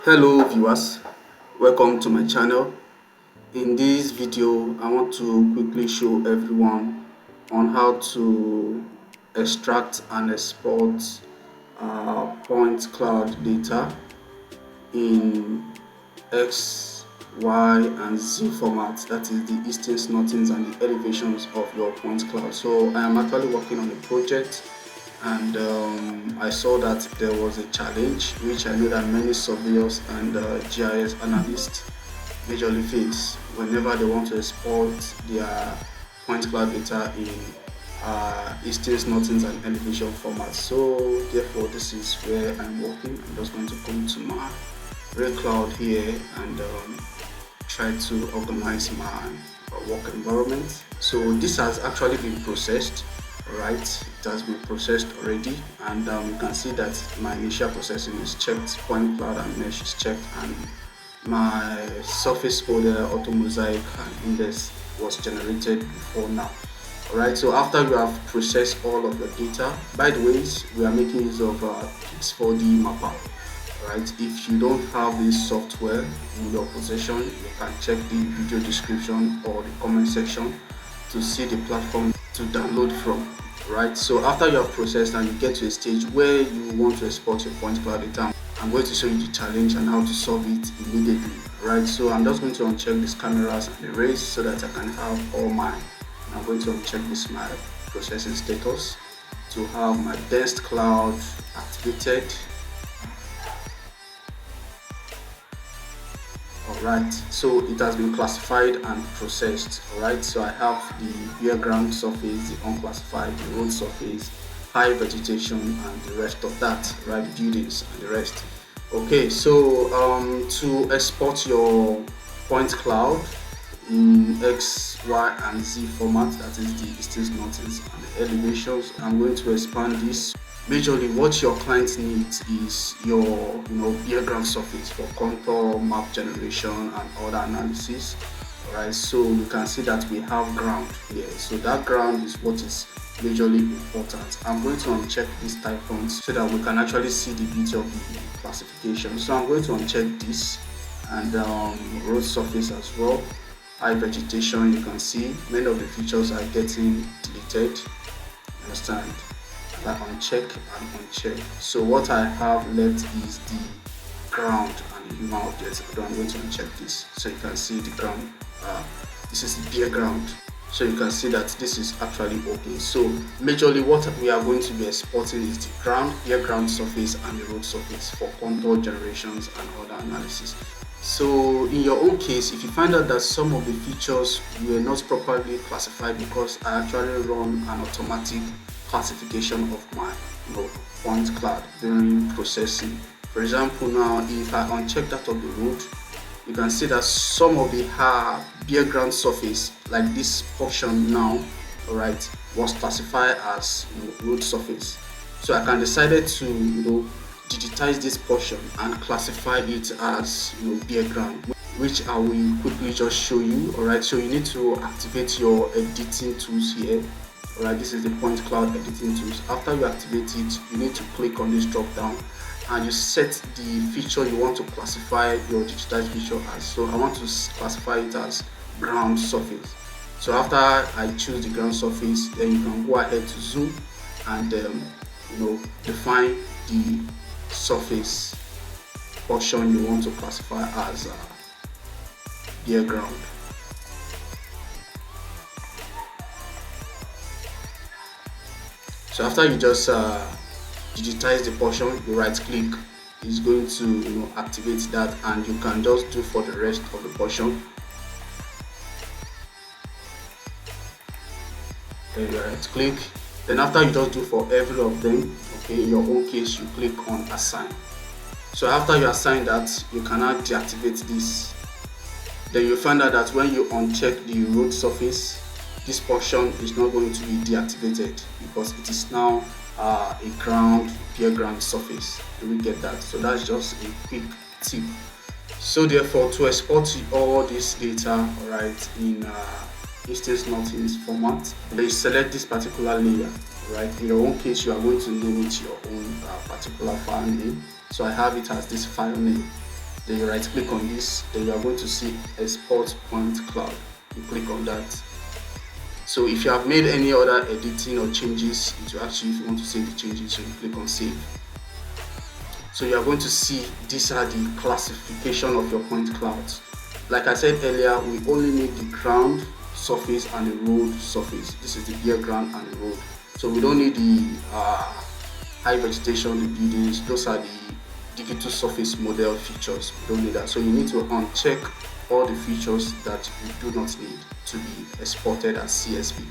Hello viewers, welcome to my channel. In this video I want to quickly show everyone on how to extract and export point cloud data in X, Y and Z format, that is the eastings, northings and the elevations of your point cloud. So I am actually working on a project and I saw that there was a challenge which I know that many surveyors and GIS analysts majorly face whenever they want to export their point cloud data in eastings, northings and elevation format. So therefore this is where I'm working. I'm just going to come to my Ray Cloud here and try to organize my work environment. So this has actually been processed. Right, it has been processed already, and you can see that my initial processing is checked, point cloud and mesh is checked, and my surface folder, auto mosaic and index was generated before now. Alright, so after you have processed all of your data, by the way, we are making use of X4D mapper. Alright, if you don't have this software in your possession, you can check the video description or the comment section to see the platform to download from. Right, so after you have processed and you get to a stage where you want to export your point cloud data, I'm going to show you the challenge and how to solve it immediately. Right, so I'm just going to uncheck these cameras and erase so that I can have all mine. I'm going to uncheck this my processing status to have my dense cloud activated. Alright, so it has been classified and processed. Alright, so I have the bare ground surface, the unclassified, the road surface, high vegetation and the rest of that, right, buildings and the rest. Okay, so to export your point cloud in X, Y and Z format, that is the eastings, northings and the elevations, I'm going to expand this. Majorly what your client needs is your bare ground surface for contour, map generation and other analysis. Alright, so you can see that we have ground here, so that ground is what is majorly important. I'm going to uncheck these type points so that we can actually see the beauty of the classification. So I'm going to uncheck this and road surface as well. High vegetation, you can see many of the features are getting deleted. Understand? I uncheck and uncheck. So what I have left is the ground and the human objects. So I'm going to uncheck this so you can see the ground. This is the bare ground. So you can see that this is actually okay. So majorly what we are going to be exporting is the ground, bare ground surface and the road surface for contour generations and other analysis. So in your own case, if you find out that some of the features were not properly classified, because I actually run an automatic classification of my point cloud during processing. For example, now if I uncheck that of the road, you can see that some of the bare ground surface, like this portion now, alright, was classified as road surface. So I can decide to digitize this portion and classify it as bare ground, which I will quickly just show you. Alright, so you need to activate your editing tools here. Alright, this is the point cloud editing tools. After you activate it, you need to click on this drop down and you set the feature you want to classify your digitized feature as. So I want to classify it as ground surface. So after I choose the ground surface, then you can go ahead to zoom and define the surface portion you want to classify as bare ground. So after you just digitize the portion, you right click, is going to activate that, and you can just do for the rest of the portion. Then you right click, then after you just do for every of them, okay, in your own case you click on assign. So after you assign that, you cannot deactivate this. Then you find out that when you uncheck the road surface, this portion is not going to be deactivated because it is now a bare ground surface. Do we get that? So that's just a quick tip. So therefore, to export all this data, right, in eastings, northings format, then you select this particular layer. Right, in your own case, you are going to name it your own particular file name. So I have it as this file name. Then you right click on this, then you are going to see export point cloud. You click on that. So if you have made any other editing or changes, it will actually, if you want to save the changes, so you click on save. So you are going to see these are the classification of your point clouds. Like I said earlier, we only need the ground surface and the road surface. This is the bare ground and the road. So we don't need the high vegetation, the buildings. Those are the digital surface model features. We don't need that. So you need to uncheck all the features that you do not need to be exported as CSV.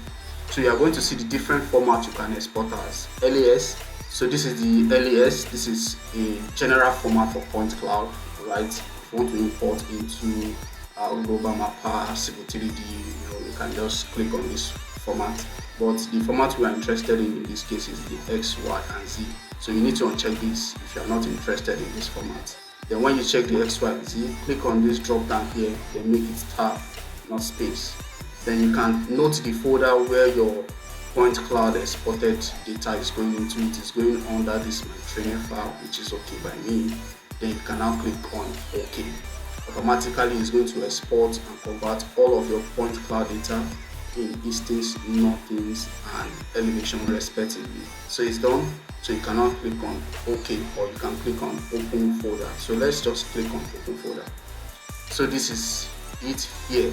So you are going to see the different formats you can export as LAS. So this is the LAS. This is a general format for point cloud, right? If you want to import into global mapper, civil 3D, you can just click on this format. But the format we are interested in this case is the X, Y, and Z. So you need to uncheck this if you are not interested in this format. Then when you check the X, Y, and Z, click on this drop down here, then make it tab, not space. Then you can note the folder where your point cloud exported data is going into. It is going under this my training file, which is okay by me. Then you can now click on OK. Automatically it's going to export and convert all of your point cloud data in instance, northings, and elevation respectively. So it's done. So you can now click on OK, or you can click on open folder. So let's just click on open folder. So this is it here.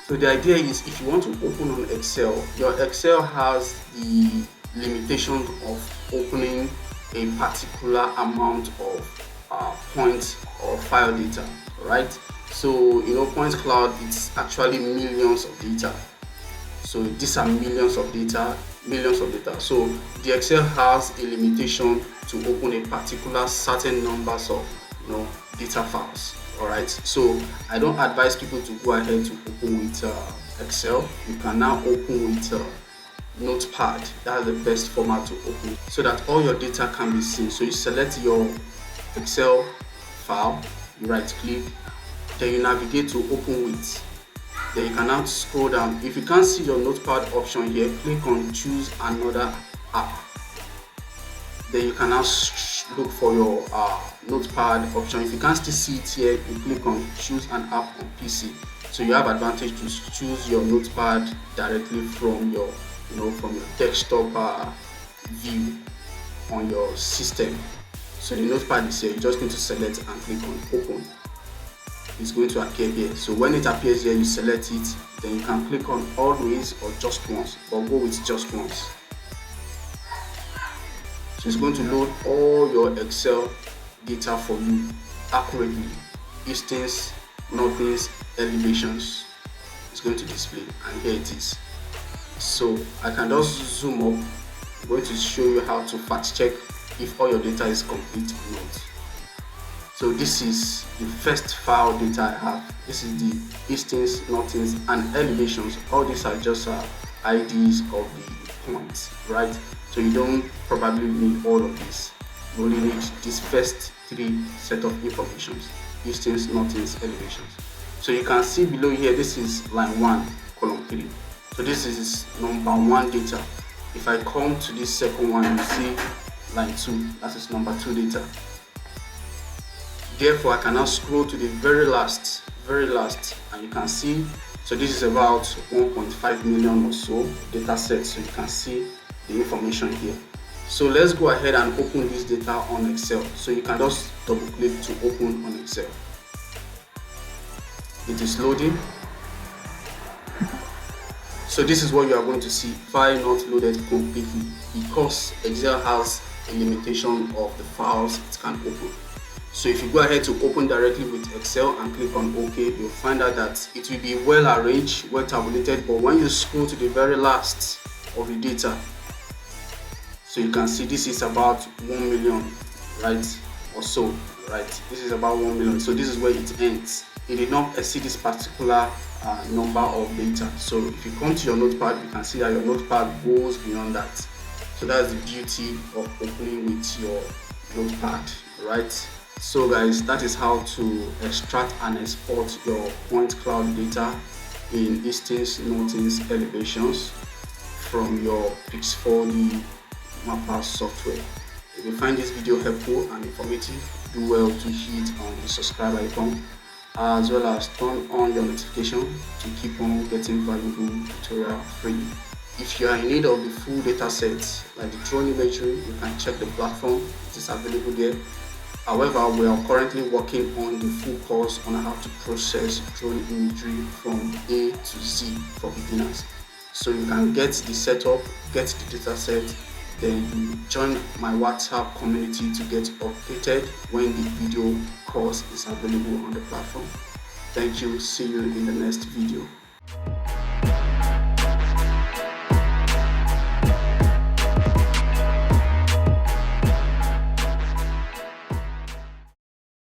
So the idea is, if you want to open on Excel, your Excel has the limitation of opening a particular amount of points or file data, right? So point cloud, it's actually millions of data. So these are millions of data. So the Excel has a limitation to open a particular certain numbers of data files. Alright, so I don't advise people to go ahead to open with Excel. You can now open with Notepad. That's the best format to open, so that all your data can be seen. So you select your Excel file, you right click, then you navigate to open with. Then you can now scroll down. If you can't see your Notepad option here, click on choose another app. Then you can now look for your Notepad option. If you can't still see it here, you click on choose an app on PC. So you have advantage to choose your Notepad directly from your from your desktop view on your system. So the Notepad is here. You just need to select and click on open. It's going to appear here. So when it appears here, you select it. Then you can click on always or just once, or go with just once. So it's going to load all your Excel data for you accurately. Distance, northings, elevations. It's going to display, and here it is. So I can just zoom up. I'm going to show you how to fact check if all your data is complete or not. So this is the first file data I have. This is the distance, northings, and elevations. All these are just IDs of the points, right? So you don't probably need all of this. You only need this first three set of informations: distance, northings, elevations. So you can see below here, this is line 1, column 3. So this is number 1 data. If I come to this second one, you see line 2, that is number 2 data. Therefore, I can now scroll to the very last, and you can see, so this is about 1.5 million or so data sets. So you can see the information here. So let's go ahead and open this data on Excel. So you can just double click to open on Excel. It is loading. So this is what you are going to see: file not loaded completely, because Excel has a limitation of the files it can open. So if you go ahead to open directly with Excel and click on OK, you'll find out that it will be well arranged, well tabulated. But when you scroll to the very last of the data, so you can see this is about 1 million, right, or so, right? This is about 1 million. So this is where it ends. It did not exceed this particular number of data. So if you come to your Notepad, you can see that your Notepad goes beyond that. So that's the beauty of opening with your Notepad, right? So guys, that is how to extract and export your point cloud data in distance, northings, elevations from your Pix4D mapper software. If you find this video helpful and informative, do well to hit on the subscribe icon, as well as turn on your notification to keep on getting valuable tutorial free. If you are in need of the full data set like the drone imagery, you can check the platform, it is available there. However, we are currently working on the full course on how to process drone imagery from A to Z for beginners. So you can get the setup, get the data set, then you join my WhatsApp community to get updated when the video course is available on the platform. Thank you. See you in the next video.